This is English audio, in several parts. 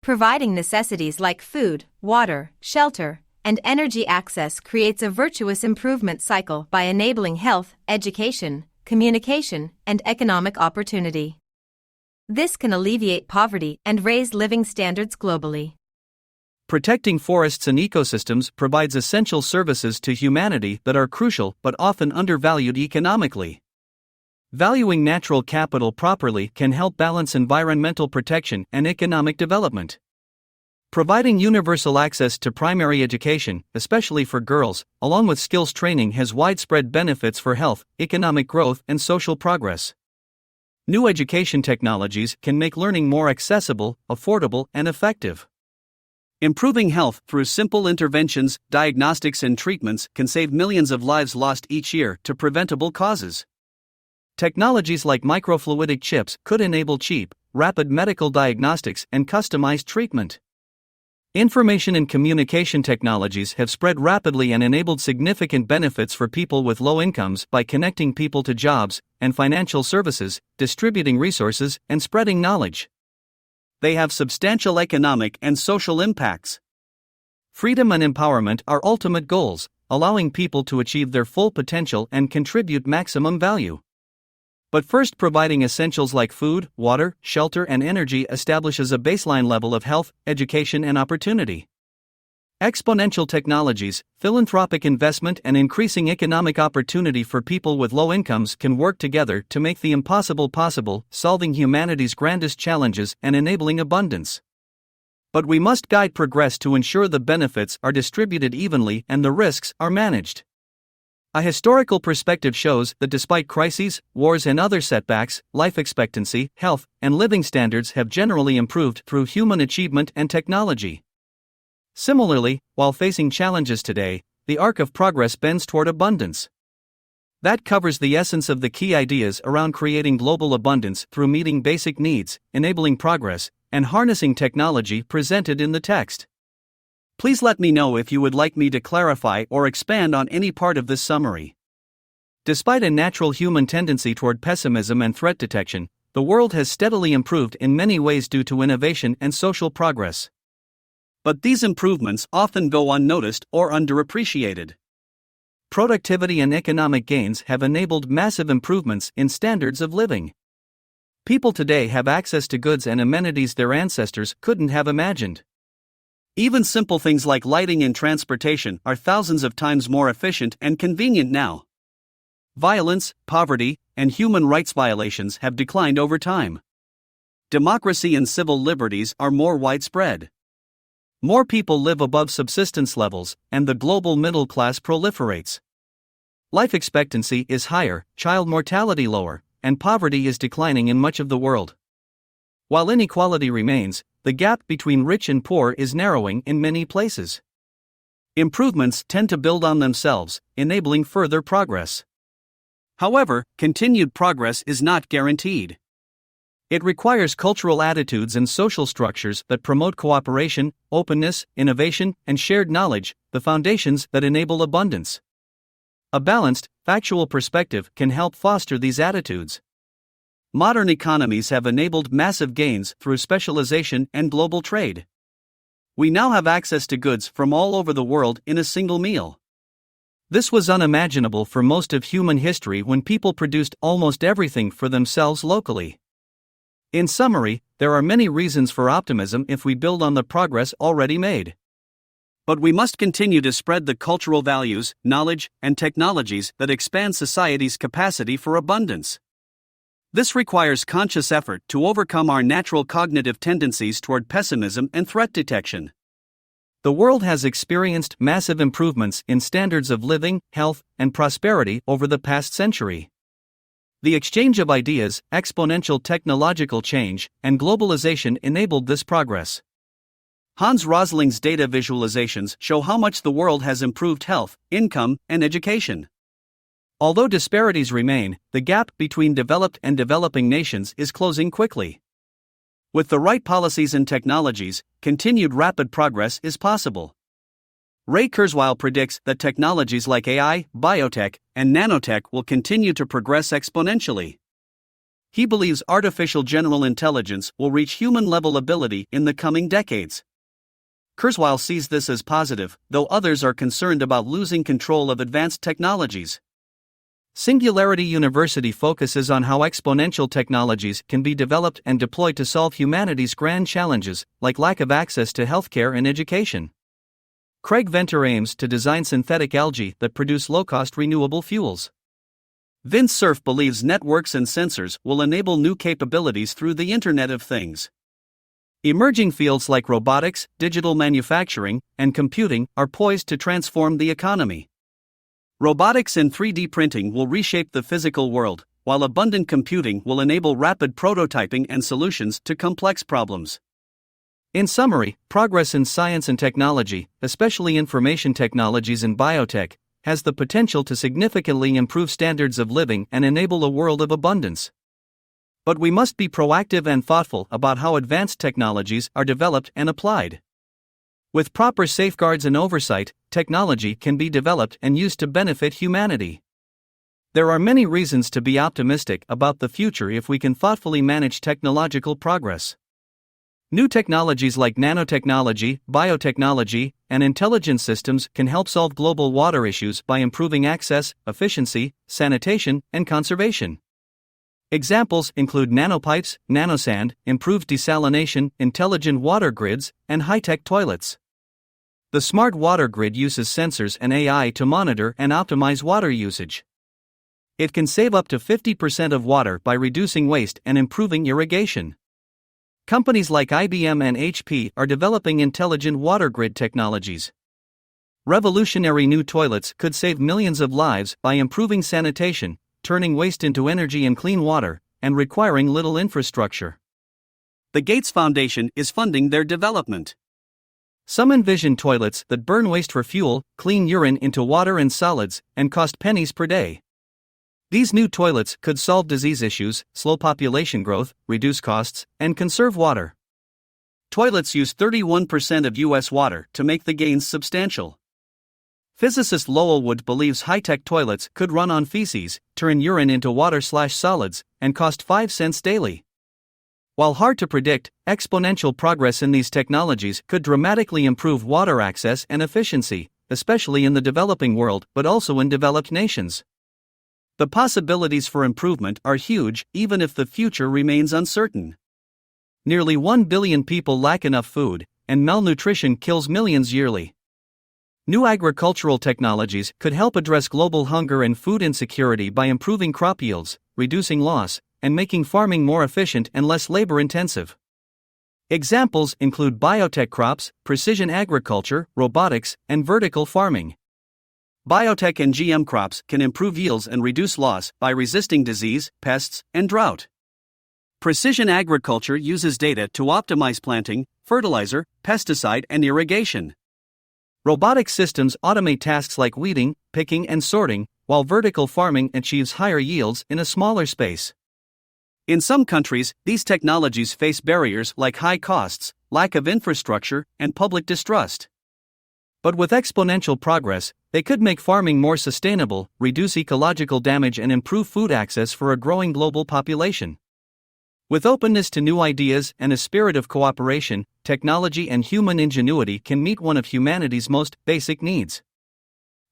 Providing necessities like food, water, shelter, and energy access creates a virtuous improvement cycle by enabling health, education, communication, and economic opportunity. This can alleviate poverty and raise living standards globally. Protecting forests and ecosystems provides essential services to humanity that are crucial but often undervalued economically. Valuing natural capital properly can help balance environmental protection and economic development. Providing universal access to primary education, especially for girls, along with skills training has widespread benefits for health, economic growth, and social progress. New education technologies can make learning more accessible, affordable, and effective. Improving health through simple interventions, diagnostics, and treatments can save millions of lives lost each year to preventable causes. Technologies like microfluidic chips could enable cheap, rapid medical diagnostics and customized treatment. Information and communication technologies have spread rapidly and enabled significant benefits for people with low incomes by connecting people to jobs and financial services, distributing resources, and spreading knowledge. They have substantial economic and social impacts. Freedom and empowerment are ultimate goals, allowing people to achieve their full potential and contribute maximum value. But first, providing essentials like food, water, shelter, and energy establishes a baseline level of health, education, and opportunity. Exponential technologies, philanthropic investment, and increasing economic opportunity for people with low incomes can work together to make the impossible possible, solving humanity's grandest challenges and enabling abundance. But we must guide progress to ensure the benefits are distributed evenly and the risks are managed. A historical perspective shows that despite crises, wars, and other setbacks, life expectancy, health, and living standards have generally improved through human achievement and technology. Similarly, while facing challenges today, the arc of progress bends toward abundance. That covers the essence of the key ideas around creating global abundance through meeting basic needs, enabling progress, and harnessing technology presented in the text. Please let me know if you would like me to clarify or expand on any part of this summary. Despite a natural human tendency toward pessimism and threat detection, the world has steadily improved in many ways due to innovation and social progress. But these improvements often go unnoticed or underappreciated. Productivity and economic gains have enabled massive improvements in standards of living. People today have access to goods and amenities their ancestors couldn't have imagined. Even simple things like lighting and transportation are thousands of times more efficient and convenient now. Violence, poverty, and human rights violations have declined over time. Democracy and civil liberties are more widespread. More people live above subsistence levels, and the global middle class proliferates. Life expectancy is higher, child mortality lower, and poverty is declining in much of the world. While inequality remains, the gap between rich and poor is narrowing in many places. Improvements tend to build on themselves, enabling further progress. However, continued progress is not guaranteed. It requires cultural attitudes and social structures that promote cooperation, openness, innovation, and shared knowledge, the foundations that enable abundance. A balanced, factual perspective can help foster these attitudes. Modern economies have enabled massive gains through specialization and global trade. We now have access to goods from all over the world in a single meal. This was unimaginable for most of human history when people produced almost everything for themselves locally. In summary, there are many reasons for optimism if we build on the progress already made. But we must continue to spread the cultural values, knowledge, and technologies that expand society's capacity for abundance. This requires conscious effort to overcome our natural cognitive tendencies toward pessimism and threat detection. The world has experienced massive improvements in standards of living, health, and prosperity over the past century. The exchange of ideas, exponential technological change, and globalization enabled this progress. Hans Rosling's data visualizations show how much the world has improved health, income, and education. Although disparities remain, the gap between developed and developing nations is closing quickly. With the right policies and technologies, continued rapid progress is possible. Ray Kurzweil predicts that technologies like AI, biotech, and nanotech will continue to progress exponentially. He believes artificial general intelligence will reach human-level ability in the coming decades. Kurzweil sees this as positive, though others are concerned about losing control of advanced technologies. Singularity University focuses on how exponential technologies can be developed and deployed to solve humanity's grand challenges, like lack of access to healthcare and education. Craig Venter aims to design synthetic algae that produce low-cost renewable fuels. Vince Cerf believes networks and sensors will enable new capabilities through the Internet of Things. Emerging fields like robotics, digital manufacturing, and computing are poised to transform the economy. Robotics and 3D printing will reshape the physical world, while abundant computing will enable rapid prototyping and solutions to complex problems. In summary, progress in science and technology, especially information technologies and biotech, has the potential to significantly improve standards of living and enable a world of abundance. But we must be proactive and thoughtful about how advanced technologies are developed and applied. With proper safeguards and oversight, technology can be developed and used to benefit humanity. There are many reasons to be optimistic about the future if we can thoughtfully manage technological progress. New technologies like nanotechnology, biotechnology, and intelligent systems can help solve global water issues by improving access, efficiency, sanitation, and conservation. Examples include nanopipes, nanosand, improved desalination, intelligent water grids, and high-tech toilets. The smart water grid uses sensors and AI to monitor and optimize water usage. It can save up to 50% of water by reducing waste and improving irrigation. Companies like IBM and HP are developing intelligent water grid technologies. Revolutionary new toilets could save millions of lives by improving sanitation, turning waste into energy and clean water, and requiring little infrastructure. The Gates Foundation is funding their development. Some envision toilets that burn waste for fuel, clean urine into water and solids, and cost pennies per day. These new toilets could solve disease issues, slow population growth, reduce costs, and conserve water. Toilets use 31% of U.S. water to make the gains substantial. Physicist Lowell Wood believes high-tech toilets could run on feces, turn urine into water/solids, and cost 5 cents daily. While hard to predict, exponential progress in these technologies could dramatically improve water access and efficiency, especially in the developing world but also in developed nations. The possibilities for improvement are huge, even if the future remains uncertain. Nearly 1 billion people lack enough food, and malnutrition kills millions yearly. New agricultural technologies could help address global hunger and food insecurity by improving crop yields, reducing loss, and making farming more efficient and less labor-intensive. Examples include biotech crops, precision agriculture, robotics, and vertical farming. Biotech and GM crops can improve yields and reduce loss by resisting disease, pests, and drought. Precision agriculture uses data to optimize planting, fertilizer, pesticide, and irrigation. Robotic systems automate tasks like weeding, picking, and sorting, while vertical farming achieves higher yields in a smaller space. In some countries, these technologies face barriers like high costs, lack of infrastructure, and public distrust. But with exponential progress, they could make farming more sustainable, reduce ecological damage, and improve food access for a growing global population. With openness to new ideas and a spirit of cooperation, technology and human ingenuity can meet one of humanity's most basic needs.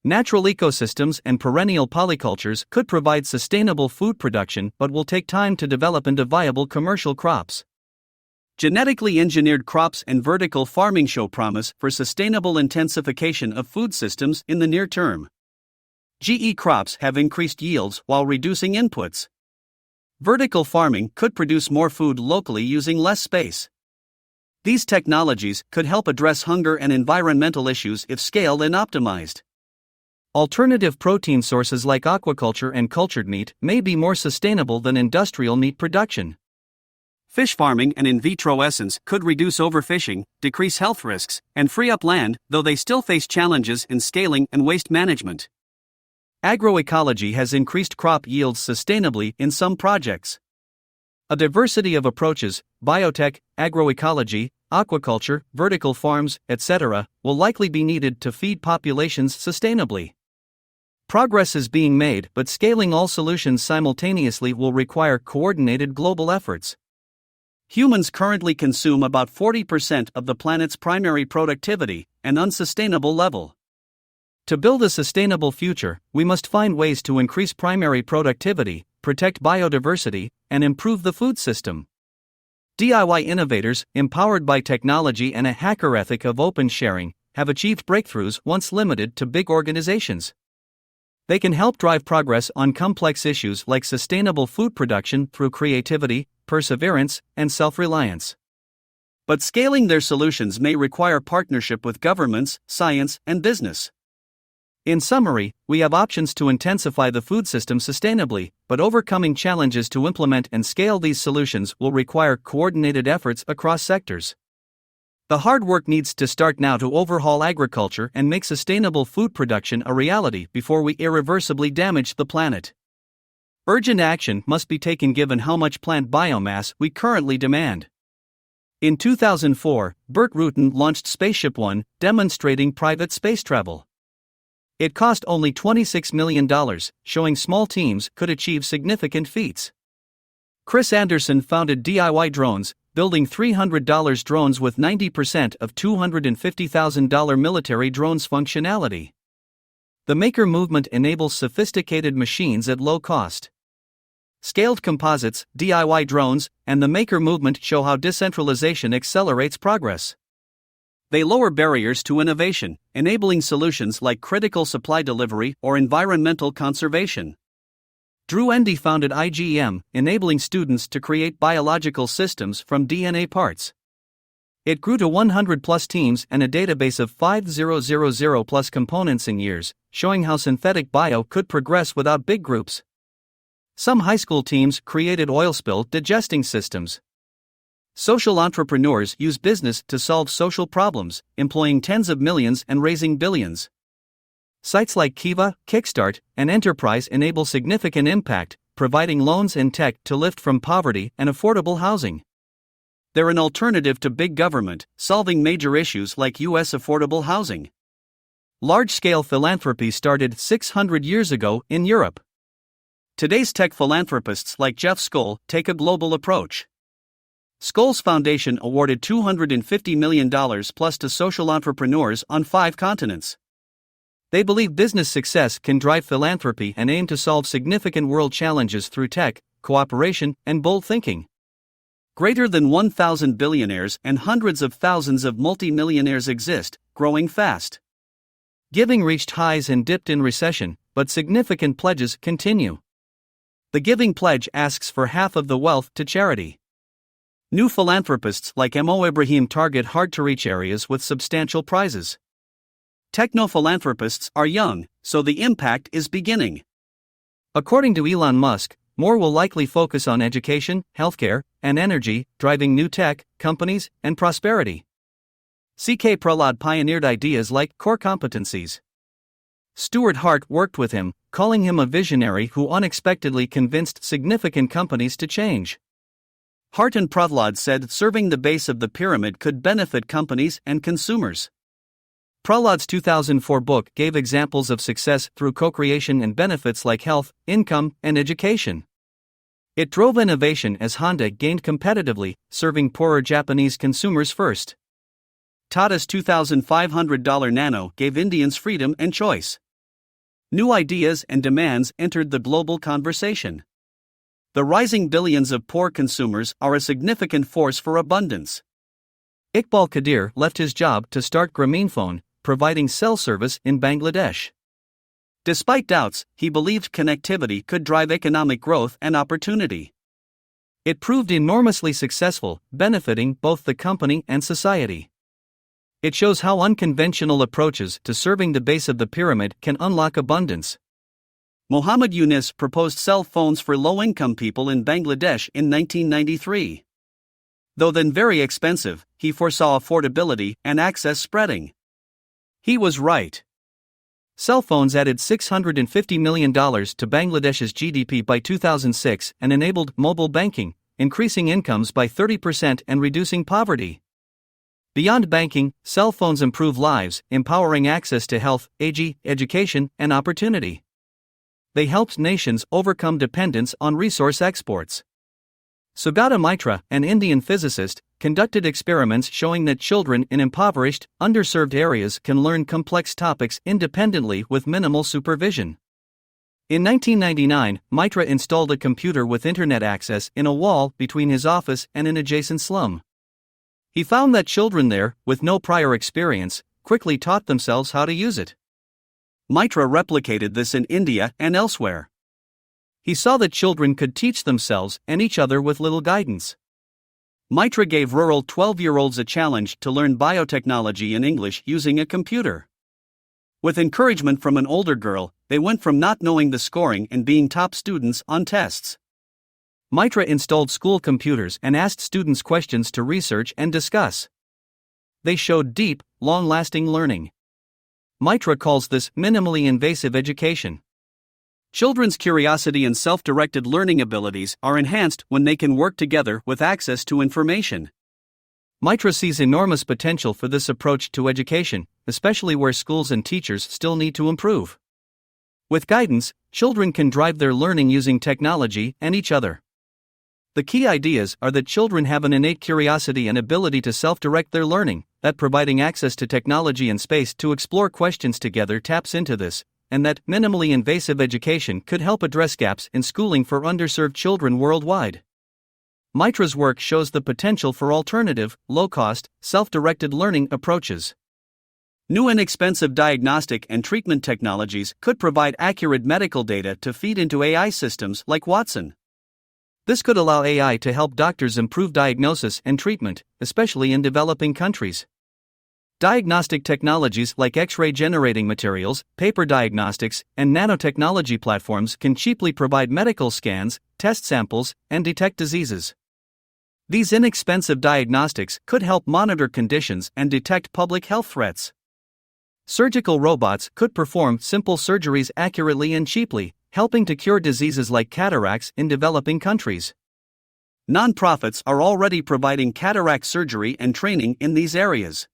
Natural ecosystems and perennial polycultures could provide sustainable food production but will take time to develop into viable commercial crops. Genetically engineered crops and vertical farming show promise for sustainable intensification of food systems in the near term. GE crops have increased yields while reducing inputs. Vertical farming could produce more food locally using less space. These technologies could help address hunger and environmental issues if scaled and optimized. Alternative protein sources like aquaculture and cultured meat may be more sustainable than industrial meat production. Fish farming and in vitro essence could reduce overfishing, decrease health risks, and free up land, though they still face challenges in scaling and waste management. Agroecology has increased crop yields sustainably in some projects. A diversity of approaches, biotech, agroecology, aquaculture, vertical farms, etc., will likely be needed to feed populations sustainably. Progress is being made, but scaling all solutions simultaneously will require coordinated global efforts. Humans currently consume about 40% of the planet's primary productivity, an unsustainable level. To build a sustainable future, we must find ways to increase primary productivity, protect biodiversity, and improve the food system. DIY innovators, empowered by technology and a hacker ethic of open sharing, have achieved breakthroughs once limited to big organizations. They can help drive progress on complex issues like sustainable food production through creativity, perseverance, and self-reliance. But scaling their solutions may require partnership with governments, science, and business. In summary, we have options to intensify the food system sustainably, but overcoming challenges to implement and scale these solutions will require coordinated efforts across sectors. The hard work needs to start now to overhaul agriculture and make sustainable food production a reality before we irreversibly damage the planet. Urgent action must be taken given how much plant biomass we currently demand. In 2004, Burt Rutan launched Spaceship One, demonstrating private space travel. It cost only $26 million, showing small teams could achieve significant feats. Chris Anderson founded DIY Drones, building $300 drones with 90% of $250,000 military drones functionality. The maker movement enables sophisticated machines at low cost. Scaled composites, DIY drones, and the maker movement show how decentralization accelerates progress. They lower barriers to innovation, enabling solutions like critical supply delivery or environmental conservation. Drew Endy founded IGM, enabling students to create biological systems from DNA parts. It grew to 100-plus teams and a database of 5,000-plus components in years, showing how synthetic bio could progress without big groups. Some high school teams created oil spill digesting systems. Social entrepreneurs use business to solve social problems, employing tens of millions and raising billions. Sites like Kiva, Kickstart, and Enterprise enable significant impact, providing loans and tech to lift from poverty and affordable housing. They're an alternative to big government, solving major issues like U.S. affordable housing. Large-scale philanthropy started 600 years ago in Europe. Today's tech philanthropists like Jeff Skoll take a global approach. Skoll's foundation awarded $250 million plus to social entrepreneurs on 5 continents. They believe business success can drive philanthropy and aim to solve significant world challenges through tech, cooperation, and bold thinking. Greater than 1,000 billionaires and hundreds of thousands of multimillionaires exist, growing fast. Giving reached highs and dipped in recession, but significant pledges continue. The Giving Pledge asks for half of the wealth to charity. New philanthropists like Mo Ibrahim target hard-to-reach areas with substantial prizes. Techno-philanthropists are young, so the impact is beginning. According to Elon Musk, more will likely focus on education, healthcare, and energy, driving new tech, companies, and prosperity. C.K. Prahlad pioneered ideas like core competencies. Stuart Hart worked with him, calling him a visionary who unexpectedly convinced significant companies to change. Hart and Prahlad said serving the base of the pyramid could benefit companies and consumers. Prahlad's 2004 book gave examples of success through co-creation and benefits like health, income, and education. It drove innovation as Honda gained competitively, serving poorer Japanese consumers first. Tata's $2,500 Nano gave Indians freedom and choice. New ideas and demands entered the global conversation. The rising billions of poor consumers are a significant force for abundance. Iqbal Kadir left his job to start Grameenphone, providing cell service in Bangladesh. Despite doubts, he believed connectivity could drive economic growth and opportunity. It proved enormously successful, benefiting both the company and society. It shows how unconventional approaches to serving the base of the pyramid can unlock abundance. Muhammad Yunus proposed cell phones for low-income people in Bangladesh in 1993. Though then very expensive, he foresaw affordability and access spreading. He was right. Cell phones added $650 million to Bangladesh's GDP by 2006 and enabled mobile banking, increasing incomes by 30% and reducing poverty. Beyond banking, cell phones improve lives, empowering access to health, education, and opportunity. they helped nations overcome dependence on resource exports. Sugata Mitra, an Indian physicist, conducted experiments showing that children in impoverished, underserved areas can learn complex topics independently with minimal supervision. In 1999, Mitra installed a computer with internet access in a wall between his office and an adjacent slum. He found that children there, with no prior experience, quickly taught themselves how to use it. Mitra replicated this in India and elsewhere. He saw that children could teach themselves and each other with little guidance. Mitra gave rural 12-year-olds a challenge to learn biotechnology in English using a computer. With encouragement from an older girl, they went from not knowing the scoring and being top students on tests. Mitra installed school computers and asked students questions to research and discuss. They showed deep, long-lasting learning. Mitra calls this minimally invasive education. Children's curiosity and self-directed learning abilities are enhanced when they can work together with access to information. Mitra sees enormous potential for this approach to education, especially where schools and teachers still need to improve. With guidance, children can drive their learning using technology and each other. The key ideas are that children have an innate curiosity and ability to self-direct their learning, that providing access to technology and space to explore questions together taps into this, and that minimally invasive education could help address gaps in schooling for underserved children worldwide. Mitra's work shows the potential for alternative, low-cost, self-directed learning approaches. New inexpensive diagnostic and treatment technologies could provide accurate medical data to feed into AI systems like Watson. This could allow AI to help doctors improve diagnosis and treatment, especially in developing countries. Diagnostic technologies like X-ray generating materials, paper diagnostics, and nanotechnology platforms can cheaply provide medical scans, test samples, and detect diseases. These inexpensive diagnostics could help monitor conditions and detect public health threats. Surgical robots could perform simple surgeries accurately and cheaply, helping to cure diseases like cataracts in developing countries. Nonprofits are already providing cataract surgery and training in these areas.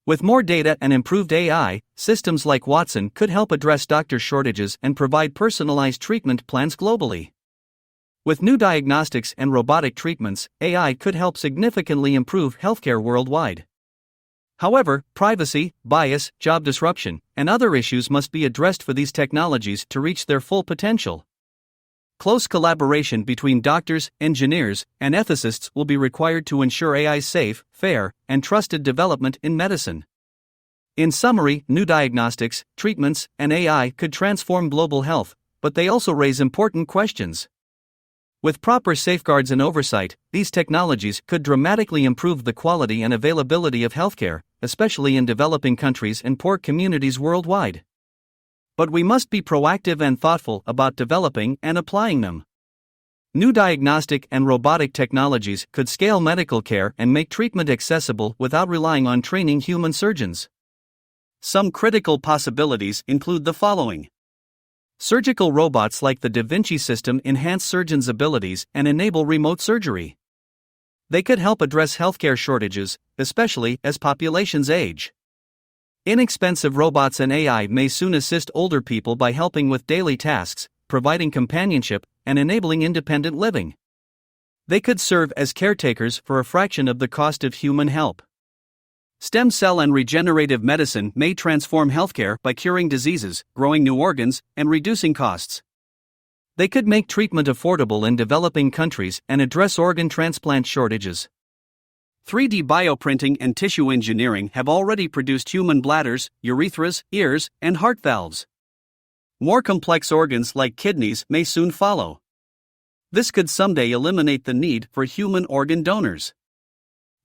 With more data and improved AI, systems like Watson could help address doctor shortages and provide personalized treatment plans globally. With new diagnostics and robotic treatments, AI could help significantly improve healthcare worldwide. However, privacy, bias, job disruption, and other issues must be addressed for these technologies to reach their full potential. Close collaboration between doctors, engineers, and ethicists will be required to ensure AI's safe, fair, and trusted development in medicine. In summary, new diagnostics, treatments, and AI could transform global health, but they also raise important questions. With proper safeguards and oversight, these technologies could dramatically improve the quality and availability of healthcare, especially in developing countries and poor communities worldwide. But we must be proactive and thoughtful about developing and applying them. New diagnostic and robotic technologies could scale medical care and make treatment accessible without relying on training human surgeons. Some critical possibilities include the following. Surgical robots like the Da Vinci system enhance surgeons' abilities and enable remote surgery. They could help address healthcare shortages, especially as populations age. Inexpensive robots and AI may soon assist older people by helping with daily tasks, providing companionship, and enabling independent living. They could serve as caretakers for a fraction of the cost of human help. Stem cell and regenerative medicine may transform healthcare by curing diseases, growing new organs, and reducing costs. They could make treatment affordable in developing countries and address organ transplant shortages. 3D bioprinting and tissue engineering have already produced human bladders, urethras, ears, and heart valves. More complex organs like kidneys may soon follow. This could someday eliminate the need for human organ donors.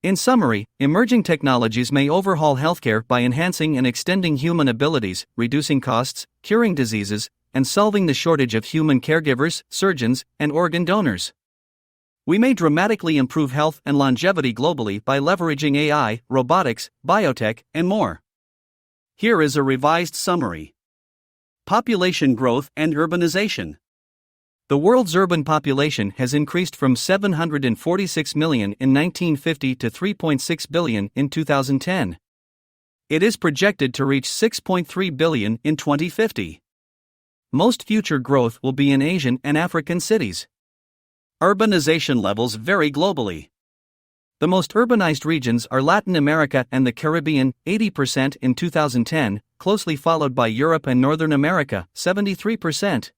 In summary, emerging technologies may overhaul healthcare by enhancing and extending human abilities, reducing costs, curing diseases, and solving the shortage of human caregivers, surgeons, and organ donors. We may dramatically improve health and longevity globally by leveraging AI, robotics, biotech, and more. Here is a revised summary. Population growth and urbanization. The world's urban population has increased from 746 million in 1950 to 3.6 billion in 2010. It is projected to reach 6.3 billion in 2050. most future growth will be in Asian and African cities. Urbanization levels vary globally. The most urbanized regions are Latin America and the Caribbean, 80% in 2010, closely followed by Europe and Northern America, 73%.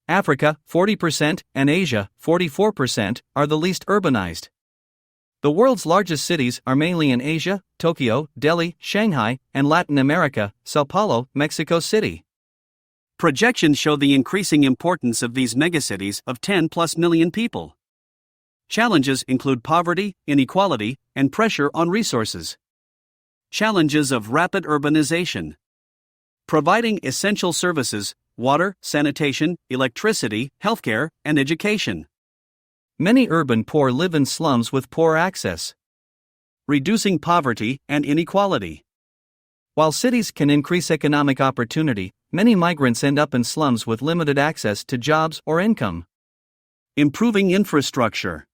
Africa, 40%, and Asia, 44%, are the least urbanized. The world's largest cities are mainly in Asia, Tokyo, Delhi, Shanghai, and Latin America, Sao Paulo, Mexico City. Projections show the increasing importance of these megacities of 10+ million people. Challenges include poverty, inequality, and pressure on resources. Challenges of rapid urbanization. Providing essential services, water, sanitation, electricity, healthcare, and education. Many urban poor live in slums with poor access. Reducing poverty and inequality. While cities can increase economic opportunity, many migrants end up in slums with limited access to jobs or income. Improving infrastructure.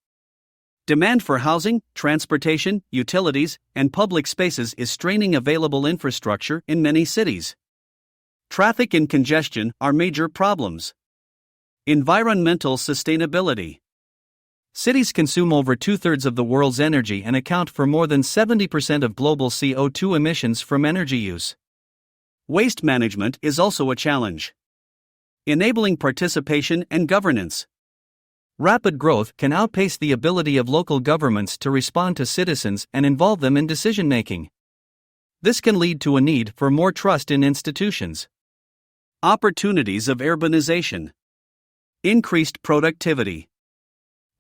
Demand for housing, transportation, utilities, and public spaces is straining available infrastructure in many cities. Traffic and congestion are major problems. Environmental sustainability. Cities consume over 2/3 of the world's energy and account for more than 70% of global CO2 emissions from energy use. Waste management is also a challenge. Enabling participation and governance. Rapid growth can outpace the ability of local governments to respond to citizens and involve them in decision-making. This can lead to a need for more trust in institutions. Opportunities of urbanization. Increased productivity.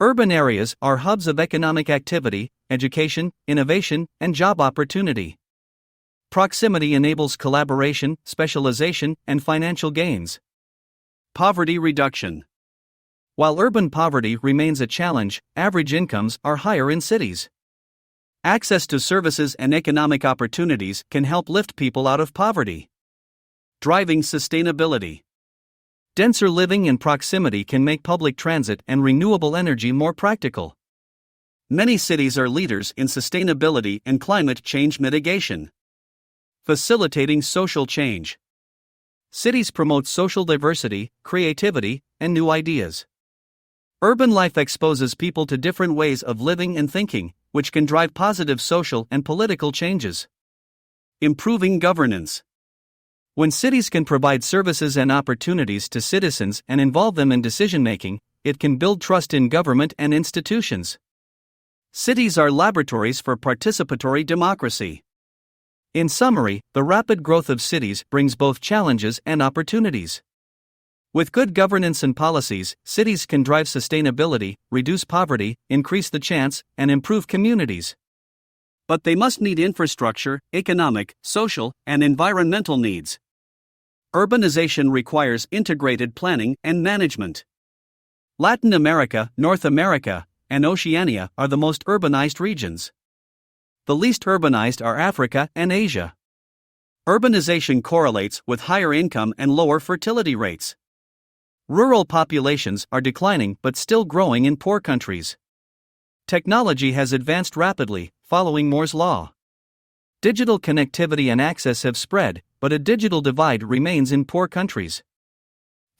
Urban areas are hubs of economic activity, education, innovation, and job opportunity. Proximity enables collaboration, specialization, and financial gains. Poverty reduction. While urban poverty remains a challenge, average incomes are higher in cities. Access to services and economic opportunities can help lift people out of poverty. Driving sustainability. Denser living and proximity can make public transit and renewable energy more practical. Many cities are leaders in sustainability and climate change mitigation. Facilitating social change. Cities promote social diversity, creativity, and new ideas. Urban life exposes people to different ways of living and thinking, which can drive positive social and political changes. Improving governance. When cities can provide services and opportunities to citizens and involve them in decision-making, it can build trust in government and institutions. Cities are laboratories for participatory democracy. In summary, the rapid growth of cities brings both challenges and opportunities. With good governance and policies, cities can drive sustainability, reduce poverty, increase the chance, and improve communities. But they must meet infrastructure, economic, social, and environmental needs. Urbanization requires integrated planning and management. Latin America, North America, and Oceania are the most urbanized regions. The least urbanized are Africa and Asia. Urbanization correlates with higher income and lower fertility rates. Rural populations are declining but still growing in poor countries. Technology has advanced rapidly, following Moore's law. Digital connectivity and access have spread, but a digital divide remains in poor countries.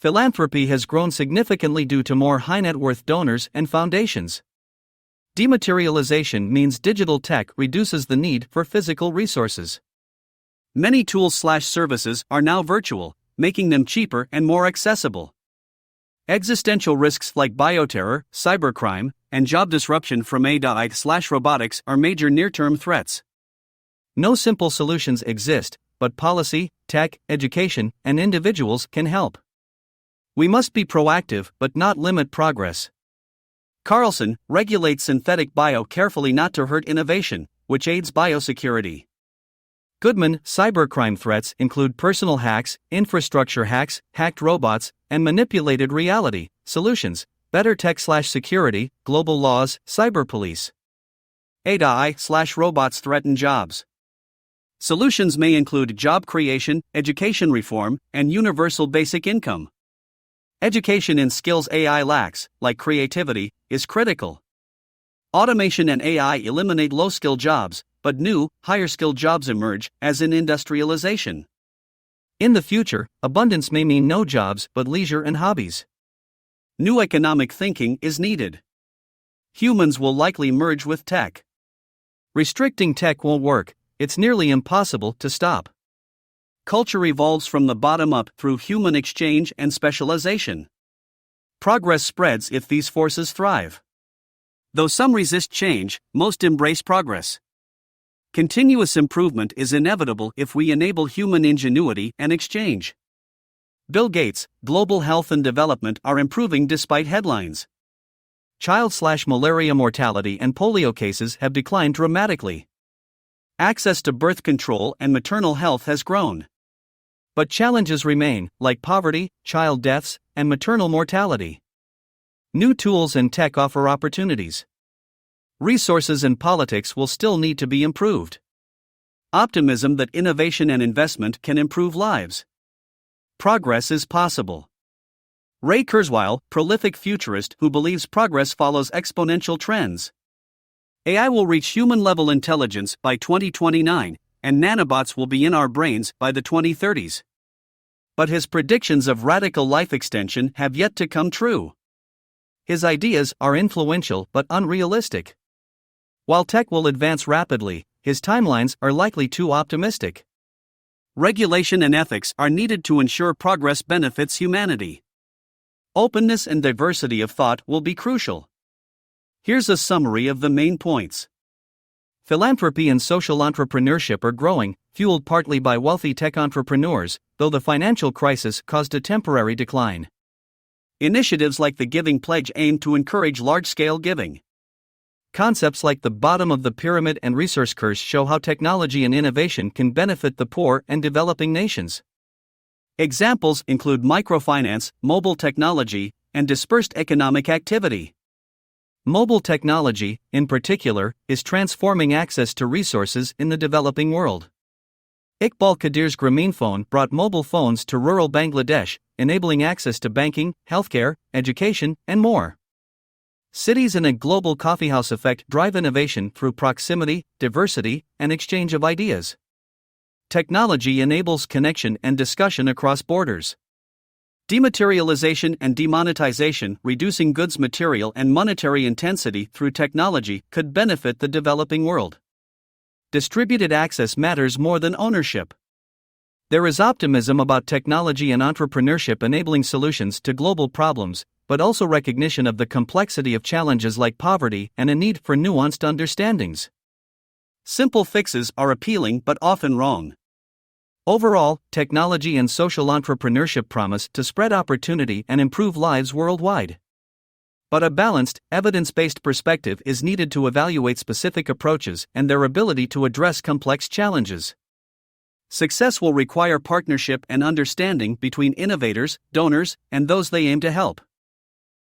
Philanthropy has grown significantly due to more high-net-worth donors and foundations. Dematerialization means digital tech reduces the need for physical resources. Many tools/services are now virtual, making them cheaper and more accessible. Existential risks like bioterror, cybercrime, and job disruption from AI/robotics are major near-term threats. No simple solutions exist, but policy, tech, education, and individuals can help. We must be proactive but not limit progress. Carlson, regulate synthetic bio carefully not to hurt innovation, which aids biosecurity. Goodman, cybercrime threats include personal hacks, infrastructure hacks, hacked robots, and manipulated reality. Solutions: better tech/security, global laws, cyberpolice. AI/robots threaten jobs. Solutions may include job creation, education reform, and universal basic income. Education in skills AI lacks, like creativity, is critical. Automation and AI eliminate low-skill jobs, but new, higher-skilled jobs emerge, as in industrialization. In the future, abundance may mean no jobs but leisure and hobbies. New economic thinking is needed. Humans will likely merge with tech. Restricting tech won't work, it's nearly impossible to stop. Culture evolves from the bottom up through human exchange and specialization. Progress spreads if these forces thrive. Though some resist change, most embrace progress. Continuous improvement is inevitable if we enable human ingenuity and exchange. Bill Gates, global health and development are improving despite headlines. Child/malaria mortality and polio cases have declined dramatically. Access to birth control and maternal health has grown. But challenges remain, like poverty, child deaths, and maternal mortality. New tools and tech offer opportunities. Resources and politics will still need to be improved. Optimism that innovation and investment can improve lives. Progress is possible. Ray Kurzweil, prolific futurist who believes progress follows exponential trends. AI will reach human-level intelligence by 2029, and nanobots will be in our brains by the 2030s. But his predictions of radical life extension have yet to come true. His ideas are influential but unrealistic. While tech will advance rapidly, his timelines are likely too optimistic. Regulation and ethics are needed to ensure progress benefits humanity. Openness and diversity of thought will be crucial. Here's a summary of the main points. Philanthropy and social entrepreneurship are growing, fueled partly by wealthy tech entrepreneurs, though the financial crisis caused a temporary decline. Initiatives like the Giving Pledge aim to encourage large-scale giving. Concepts like the bottom of the pyramid and resource curse show how technology and innovation can benefit the poor and developing nations. Examples include microfinance, mobile technology, and dispersed economic activity. Mobile technology, in particular, is transforming access to resources in the developing world. Iqbal Kadir's Grameenphone brought mobile phones to rural Bangladesh, enabling access to banking, healthcare, education, and more. Cities and a global coffeehouse effect drive innovation through proximity, diversity, and exchange of ideas. Technology enables connection and discussion across borders. Dematerialization and demonetization, reducing goods material and monetary intensity through technology, could benefit the developing world. Distributed access matters more than ownership. There is optimism about technology and entrepreneurship enabling solutions to global problems, but also recognition of the complexity of challenges like poverty and a need for nuanced understandings. Simple fixes are appealing but often wrong. Overall, technology and social entrepreneurship promise to spread opportunity and improve lives worldwide. But a balanced, evidence-based perspective is needed to evaluate specific approaches and their ability to address complex challenges. Success will require partnership and understanding between innovators, donors, and those they aim to help.